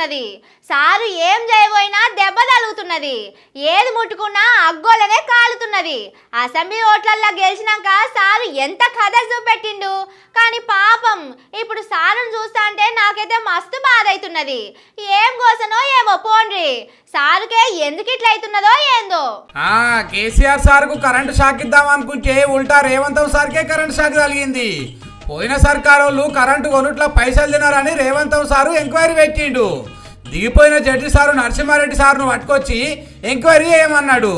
అవుతున్నది. సారు ఏం చేయబోయినా దెబ్బ తగులుతున్నది. ఏది ముట్టుకున్నా అగ్గోలనే కాలుతున్నది. అసెంబ్లీ ఓట్లల్లో గెలిచినాక సారు ఎంత కథ చూపెట్టిండు. కానీ పాపం ఇప్పుడు సారును చూస్తా అంటే నాకైతే మస్తు బాధ అవుతున్నది. ఏం కోసనో ఏమో పోండ్రి. సారుకే ఎందుకు ఇట్లా అవుతున్నదో ఏందో. కేసీఆర్ సార్కు కరెంటు షాక్ ఇద్దాం అనుకుంటే ఉల్టా రేవంత్ సార్కే కరెంటు షాక్ కలిగింది. పోయిన సర్కారు వాళ్ళు కరెంటు కొనుట్ల పైసలు తినారని రేవంత్ సారు ఎంక్వైరీ పెట్టిండు. దిగిపోయిన జడ్జి సారు నరసింహారెడ్డి సార్ను పట్టుకొచ్చి ఎంక్వైరీ చేయమన్నాడు.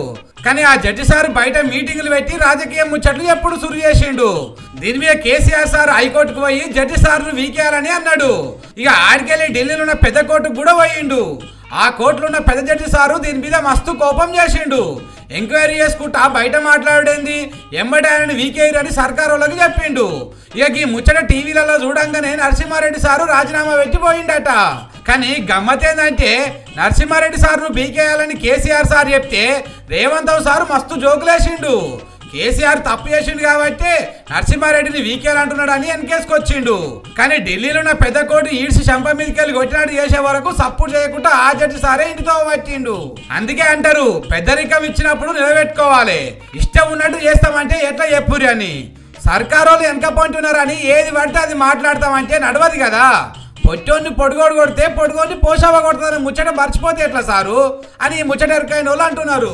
కానీ ఆ జడ్జి సార్ బయట మీటింగులు పెట్టి రాజకీయ ముచ్చట్లు ఎప్పుడు సురు చేసిండు. దీని మీద కేసీఆర్ సార్ హైకోర్టుకు పోయి జడ్జి సార్ను వీకేయాలని అన్నాడు. ఇక ఆడికెళ్ళి ఢిల్లీలో ఉన్న పెద్ద కోర్టుకు కూడా పోయిండు. ఆ కోర్టులో ఉన్న పెద్ద జడ్జి సారు దీని మీద మస్తు కోపం చేసిండు. ఎంక్వైరీ చేసుకుంటా బయట మాట్లాడేంది ఎంబడి ఆయనని వీకేయరని సర్కారు వాళ్ళకి చెప్పిండు. ఇక ఈ ముచ్చట టీవీలలో చూడంగానే నరసింహారెడ్డి సారు రాజీనామా పెట్టిపోయిండట. కానీ గమ్మతేందంటే నరసింహారెడ్డి సార్ను వీకేయాలని కేసీఆర్ సార్ చెప్తే రేవంత్ సారు మస్తు జోకులేసిండు. కేసీఆర్ తప్పు చేసిండు కాబట్టి నరసింహారెడ్డిని వీకేయాలంటున్నాడు అని వెనకేసుకొచ్చిండు. కానీ ఢిల్లీలో ఉన్న పెద్ద కోర్టు ఈడ్చి చంప మీదకెళ్ళి కొట్టినాడు చేసే వరకు సపోర్ట్ చేయకుండా ఆ జడ్జి సారే ఇంటితో పట్టిండు. అందుకే అంటారు పెద్దరికం ఇచ్చినప్పుడు నిలబెట్టుకోవాలి. ఇష్టం ఉన్నట్టు చేస్తామంటే ఎట్లా చెప్పురి అని. సర్కారు వాళ్ళు వెనక పంటున్నారని ఏది పడితే అది మాట్లాడతామంటే నడవదు కదా. పొట్టోని పొడుగోడు కొడితే పొడుగోని పోషావ కొడుతుందని ముచ్చట మర్చిపోతే ఎట్లా సారు అని ముచ్చట ఎరకైన వాళ్ళు అంటున్నారు.